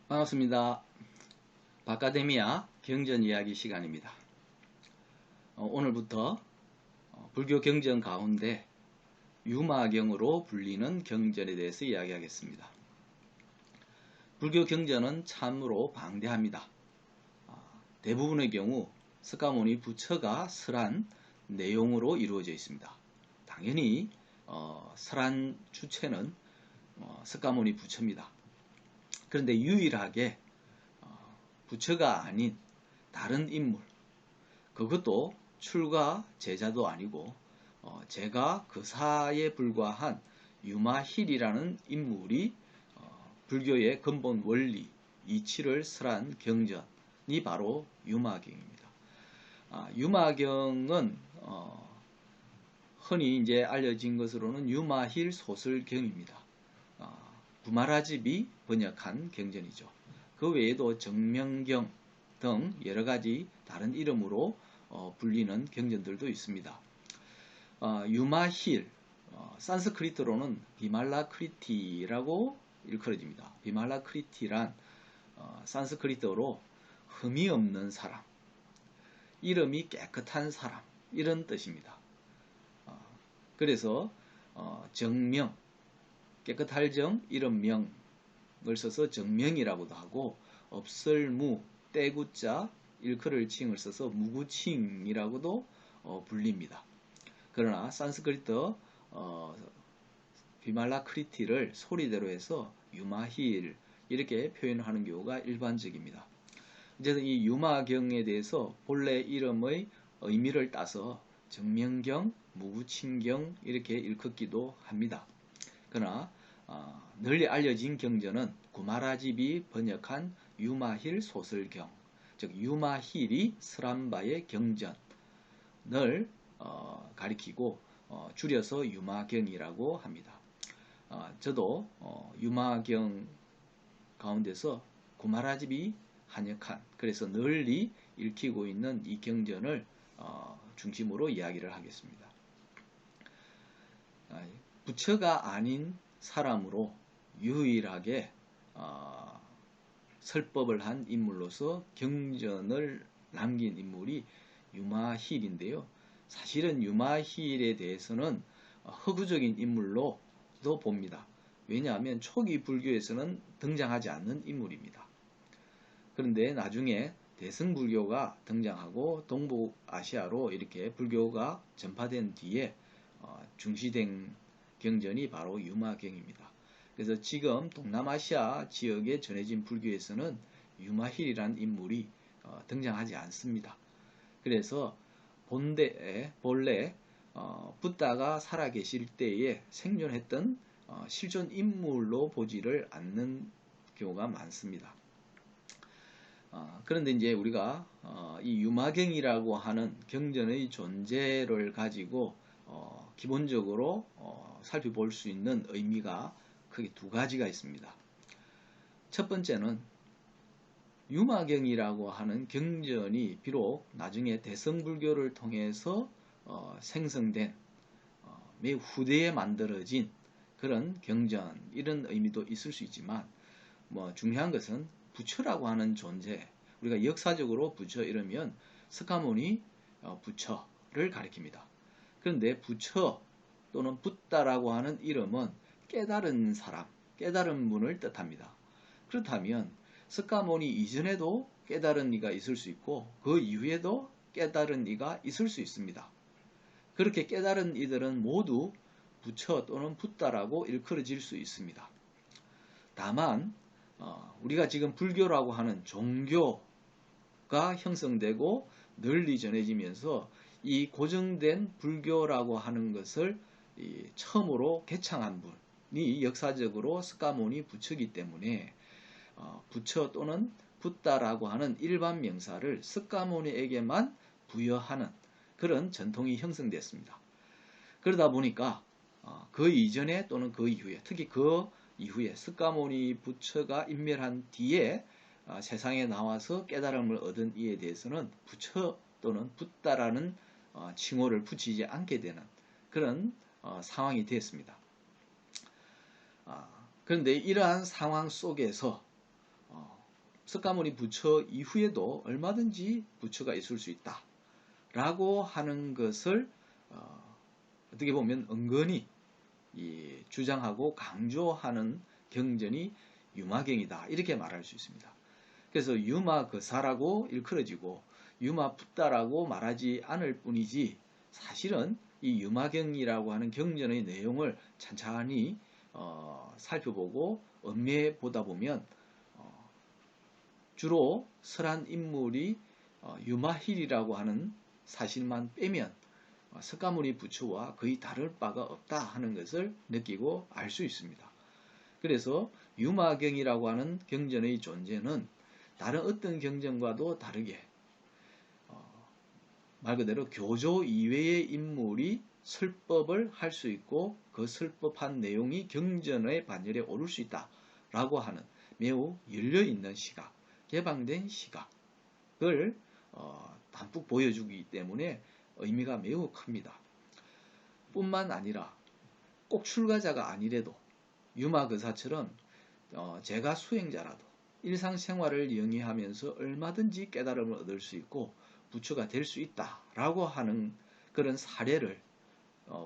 반갑습니다. 바카데미아 경전 이야기 시간입니다. 오늘부터 불교 경전 가운데 유마경으로 불리는 경전에 대해서 이야기하겠습니다. 불교 경전은 참으로 방대합니다. 대부분의 경우 석가모니 부처가 설한 내용으로 이루어져 있습니다. 당연히 설한 주체는 석가모니 부처입니다. 그런데 유일하게 부처가 아닌 다른 인물, 그것도 출가 제자도 아니고 제가 그 사에 불과한 유마힐이라는 인물이 불교의 근본 원리, 이치를 설한 경전이 바로 유마경입니다. 유마경은 흔히 이제 알려진 것으로는 유마힐 소설경입니다. 구마라집이 번역한 경전이죠. 그 외에도 정명경 등 여러가지 다른 이름으로 불리는 경전들도 있습니다. 유마힐, 산스크리트로는 비말라크리티라고 일컬어집니다. 비말라크리티란 산스크리트어로 흠이 없는 사람, 이름이 깨끗한 사람, 이런 뜻입니다. 그래서 정명, 깨끗할 정, 이름명을 써서 정명이라고도 하고, 없설무, 떼구자, 일컬을 칭을 써서 무구칭이라고도 불립니다. 그러나 산스크리트 비말라크리티를 소리대로 해서 유마힐 이렇게 표현하는 경우가 일반적입니다. 이제 이 유마경에 대해서 본래 이름의 의미를 따서 정명경, 무구칭경 이렇게 일컫기도 합니다. 그러나 널리 알려진 경전은 구마라집이 번역한 유마힐 소설경, 즉 유마힐이 설한 바의 경전을 가리키고 줄여서 유마경이라고 합니다. 저도 유마경 가운데서 구마라집이 한역한, 그래서 널리 읽히고 있는 이 경전을 중심으로 이야기를 하겠습니다. 부처가 아닌 사람으로 유일하게 설법을 한 인물로서 경전을 남긴 인물이 유마힐인데요. 사실은 유마힐에 대해서는 허구적인 인물로도 봅니다. 왜냐하면 초기 불교에서는 등장하지 않는 인물입니다. 그런데 나중에 대승불교가 등장하고 동북아시아로 이렇게 불교가 전파된 뒤에 중시된 경전이 바로 유마경입니다. 그래서 지금 동남아시아 지역에 전해진 불교에서는 유마힐이라는 인물이 등장하지 않습니다. 그래서 본래 붓다가 살아계실 때에 생존했던 실존 인물로 보지를 않는 경우가 많습니다. 그런데 이제 우리가 이 유마경이라고 하는 경전의 존재를 가지고 기본적으로 살펴볼 수 있는 의미가 크게 두 가지가 있습니다. 첫 번째는 유마경이라고 하는 경전이 비록 나중에 대승불교를 통해서 생성된 매우 후대에 만들어진 그런 경전, 이런 의미도 있을 수 있지만 중요한 것은 부처라고 하는 존재, 우리가 역사적으로 부처 이러면 석가모니 부처를 가리킵니다. 그런데 부처 또는 붓다라고 하는 이름은 깨달은 사람, 깨달은 분을 뜻합니다. 그렇다면 석가모니 이전에도 깨달은 이가 있을 수 있고 그 이후에도 깨달은 이가 있을 수 있습니다. 그렇게 깨달은 이들은 모두 부처 또는 붓다라고 일컬어질 수 있습니다. 다만 우리가 지금 불교라고 하는 종교가 형성되고 널리 전해지면서 이 고정된 불교라고 하는 것을 처음으로 개창한 분이 역사적으로 석가모니 부처이기 때문에 부처 또는 붓다라고 하는 일반 명사를 석가모니에게만 부여하는 그런 전통이 형성됐습니다. 그러다 보니까 그 이전에 또는 그 이후에, 특히 그 이후에 석가모니 부처가 인멸한 뒤에 세상에 나와서 깨달음을 얻은 이에 대해서는 부처 또는 붓다라는 칭호를 붙이지 않게 되는 그런 상황이 됐습니다. 그런데 이러한 상황 속에서 석가모니 부처 이후에도 얼마든지 부처가 있을 수 있다 라고 하는 것을 어떻게 보면 은근히 주장하고 강조하는 경전이 유마경이다 이렇게 말할 수 있습니다. 그래서 유마거사라고 일컬어지고 유마붓다라고 말하지 않을 뿐이지 사실은 이 유마경이라고 하는 경전의 내용을 찬찬히 살펴보고 엄미해 보다 보면 주로 설한 인물이 유마힐이라고 하는 사실만 빼면 석가모니 부처와 거의 다를 바가 없다 하는 것을 느끼고 알 수 있습니다. 그래서 유마경이라고 하는 경전의 존재는 다른 어떤 경전과도 다르게 말 그대로 교조 이외의 인물이 설법을 할 수 있고 그 설법한 내용이 경전의 반열에 오를 수 있다라고 하는 매우 열려있는 시각, 개방된 시각을 담뿍 보여주기 때문에 의미가 매우 큽니다. 뿐만 아니라 꼭 출가자가 아니래도 유마거사처럼 제가 수행자라도 일상생활을 영위하면서 얼마든지 깨달음을 얻을 수 있고 부처가 될 수 있다라고 하는 그런 사례를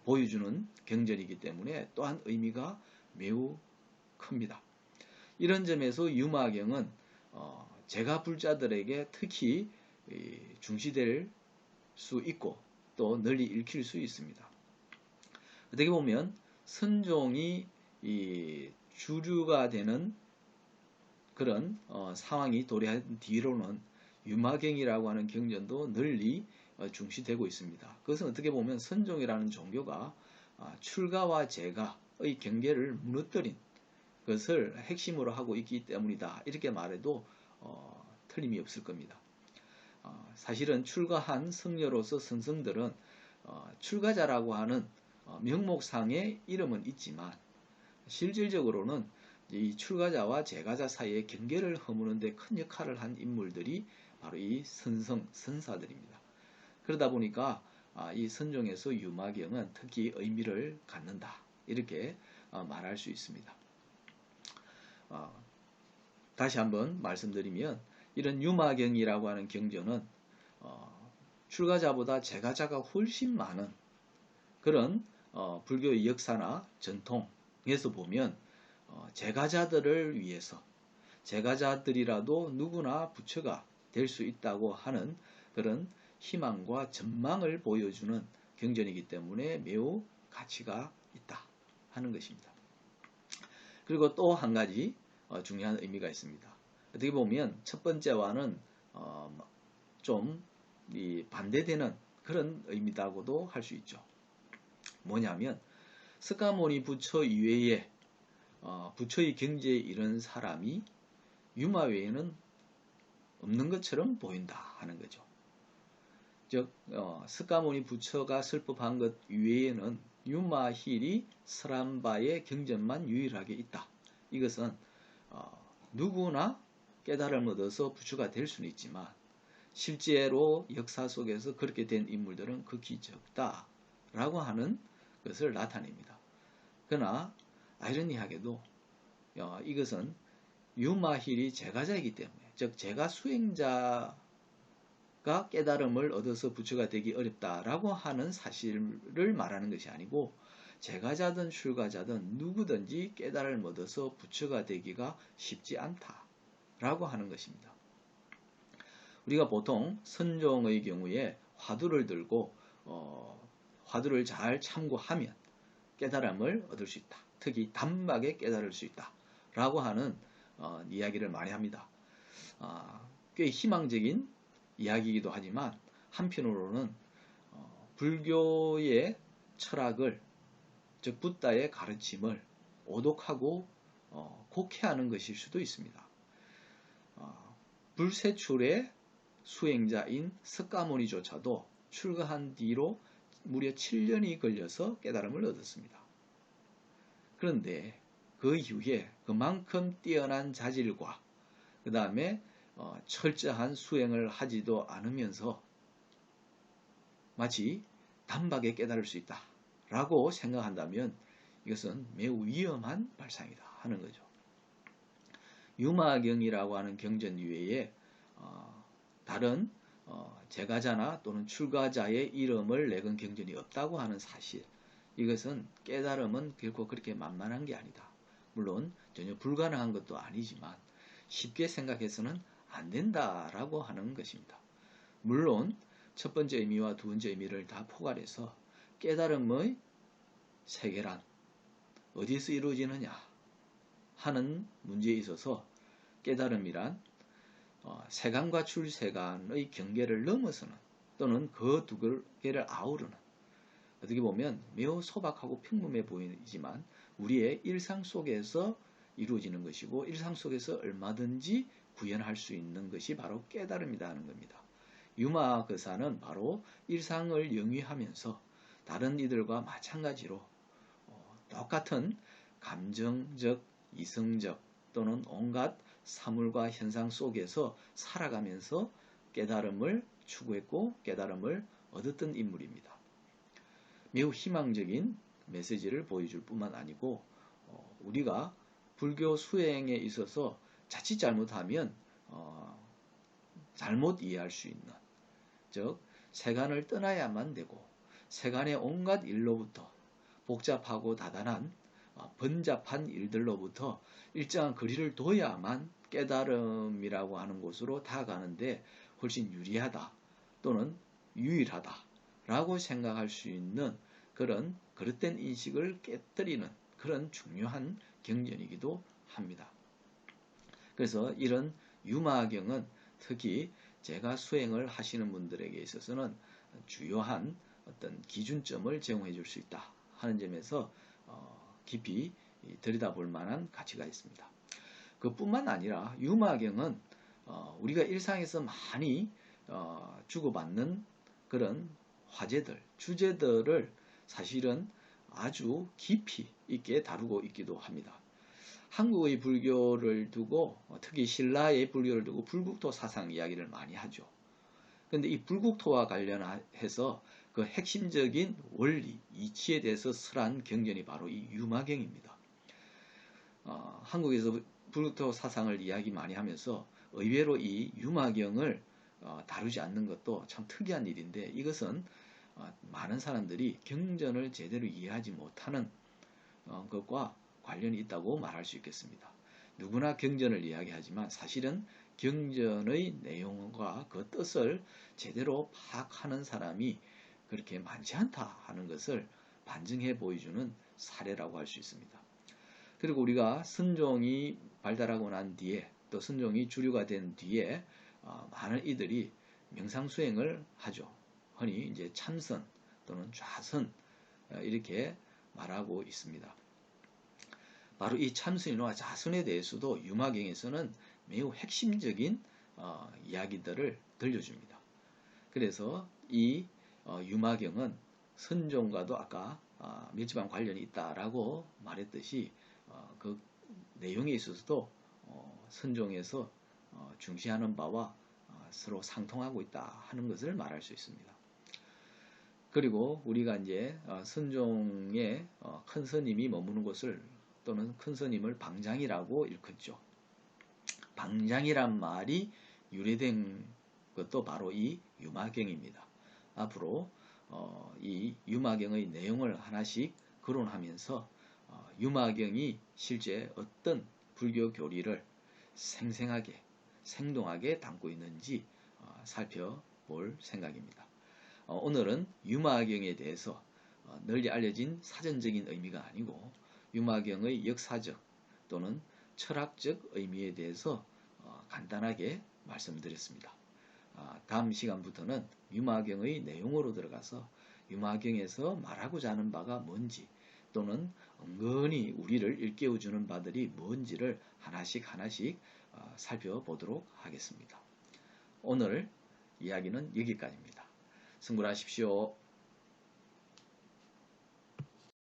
보여주는 경전이기 때문에 또한 의미가 매우 큽니다. 이런 점에서 유마경은 제가 불자들에게 특히 중시될 수 있고 또 널리 읽힐 수 있습니다. 어떻게 보면 선종이 주류가 되는 그런 상황이 도래한 뒤로는 유마경이라고 하는 경전도 널리 중시되고 있습니다. 그것은 어떻게 보면 선종이라는 종교가 출가와 제가의 경계를 무너뜨린 것을 핵심으로 하고 있기 때문이다. 이렇게 말해도 틀림이 없을 겁니다. 사실은 출가한 성녀로서 선성들은 출가자라고 하는 명목상의 이름은 있지만 실질적으로는 이 출가자와 제가자 사이의 경계를 허무는 데 큰 역할을 한 인물들이 바로 이 선사들입니다. 그러다 보니까 이 선종에서 유마경은 특히 의미를 갖는다. 이렇게 말할 수 있습니다. 다시 한번 말씀드리면 이런 유마경이라고 하는 경전은 출가자보다 제가자가 훨씬 많은 그런 불교의 역사나 전통에서 보면 제가자들을 위해서 제가자들이라도 누구나 부처가 될 수 있다고 하는 그런 희망과 전망을 보여주는 경전이기 때문에 매우 가치가 있다 하는 것입니다. 그리고 또 한 가지 중요한 의미가 있습니다. 어떻게 보면 첫 번째와는 좀 반대되는 그런 의미다고도 할 수 있죠. 뭐냐면 석가모니 부처 이외에 부처의 경지에 이른 사람이 유마 외에는 없는 것처럼 보인다 하는 거죠. 즉 석가모니 부처가 설법한 것 이외에는 유마힐이 설한 바의 경전만 유일하게 있다. 이것은 누구나 깨달음을 얻어서 부처가 될 수는 있지만 실제로 역사 속에서 그렇게 된 인물들은 극히 적다라고 하는 것을 나타냅니다. 그러나 아이러니하게도 이것은 유마힐이 제가자이기 때문에 즉 제가 수행자가 깨달음을 얻어서 부처가 되기 어렵다라고 하는 사실을 말하는 것이 아니고 제가자든 출가자든 누구든지 깨달음을 얻어서 부처가 되기가 쉽지 않다라고 하는 것입니다. 우리가 보통 선종의 경우에 화두를 들고 화두를 잘 참고하면 깨달음을 얻을 수 있다. 특히 단박에 깨달을 수 있다. 라고 하는 이야기를 많이 합니다. 꽤 희망적인 이야기이기도 하지만 한편으로는 불교의 철학을 즉 붓다의 가르침을 오독하고 곡해하는 것일 수도 있습니다. 불세출의 수행자인 석가모니조차도 출가한 뒤로 무려 7년이 걸려서 깨달음을 얻었습니다. 그런데 그 이후에 그만큼 뛰어난 자질과 그 다음에 철저한 수행을 하지도 않으면서 마치 단박에 깨달을 수 있다라고 생각한다면 이것은 매우 위험한 발상이다 하는 거죠. 유마경이라고 하는 경전 이외에 다른 제가자나 또는 출가자의 이름을 내건 경전이 없다고 하는 사실, 이것은 깨달음은 결코 그렇게 만만한 게 아니다. 물론 전혀 불가능한 것도 아니지만 쉽게 생각해서는 안 된다라고 하는 것입니다. 물론 첫 번째 의미와 두 번째 의미를 다 포괄해서 깨달음의 세계란 어디서 이루어지느냐 하는 문제에 있어서 깨달음이란 세간과 출세간의 경계를 넘어서는, 또는 그 두 개를 아우르는, 어떻게 보면 매우 소박하고 평범해 보이지만 우리의 일상 속에서 이루어지는 것이고, 일상 속에서 얼마든지 구현할 수 있는 것이 바로 깨달음이다 하는 겁니다. 유마거사는 바로 일상을 영위하면서 다른 이들과 마찬가지로 똑같은 감정적, 이성적 또는 온갖 사물과 현상 속에서 살아가면서 깨달음을 추구했고 깨달음을 얻었던 인물입니다. 매우 희망적인 메시지를 보여줄 뿐만 아니고 우리가 불교 수행에 있어서 자칫 잘못하면 잘못 이해할 수 있는, 즉 세간을 떠나야만 되고 세간의 온갖 일로부터 복잡하고 다단한 번잡한 일들로부터 일정한 거리를 둬야만 깨달음이라고 하는 곳으로 다가가는데 훨씬 유리하다 또는 유일하다라고 생각할 수 있는 그런 그릇된 인식을 깨뜨리는 그런 중요한 경전이기도 합니다. 그래서 이런 유마경은 특히 제가 수행을 하시는 분들에게 있어서는 주요한 어떤 기준점을 제공해 줄 수 있다 하는 점에서 깊이 들여다볼 만한 가치가 있습니다. 그뿐만 아니라 유마경은 우리가 일상에서 많이 주고받는 그런 화제들, 주제들을 사실은 아주 깊이 있게 다루고 있기도 합니다. 한국의 불교를 두고, 특히 신라의 불교를 두고 불국토 사상 이야기를 많이 하죠. 그런데 이 불국토와 관련해서 그 핵심적인 원리, 이치에 대해서 설한 경전이 바로 이 유마경입니다. 한국에서 불국토 사상을 이야기 많이 하면서 의외로 이 유마경을 다루지 않는 것도 참 특이한 일인데, 이것은 많은 사람들이 경전을 제대로 이해하지 못하는 것과 관련이 있다고 말할 수 있겠습니다. 누구나 경전을 이야기하지만 사실은 경전의 내용과 그 뜻을 제대로 파악하는 사람이 그렇게 많지 않다 하는 것을 반증해 보여주는 사례라고 할 수 있습니다. 그리고 우리가 선종이 발달하고 난 뒤에, 또 선종이 주류가 된 뒤에 많은 이들이 명상수행을 하죠. 흔히 이제 참선 또는 좌선 이렇게 말하고 있습니다. 바로 이 참선이나 좌선에 대해서도 유마경에서는 매우 핵심적인 이야기들을 들려줍니다. 그래서 이 유마경은 선종과도 아까 밀접한 관련이 있다라고 말했듯이 그 내용에 있어서도 선종에서 중시하는 바와 서로 상통하고 있다 하는 것을 말할 수 있습니다. 그리고 우리가 이제 선종의 큰 스님이 머무는 곳을, 또는 큰 스님을 방장이라고 일컫죠. 방장이란 말이 유래된 것도 바로 이 유마경입니다. 앞으로 이 유마경의 내용을 하나씩 거론하면서 유마경이 실제 어떤 불교 교리를 생생하게, 생동하게 담고 있는지 살펴볼 생각입니다. 오늘은 유마경에 대해서 널리 알려진 사전적인 의미가 아니고 유마경의 역사적 또는 철학적 의미에 대해서 간단하게 말씀드렸습니다. 다음 시간부터는 유마경의 내용으로 들어가서 유마경에서 말하고자 하는 바가 뭔지, 또는 은근히 우리를 일깨워주는 바들이 뭔지를 하나씩 살펴보도록 하겠습니다. 오늘 이야기는 여기까지입니다. 승불하십시오.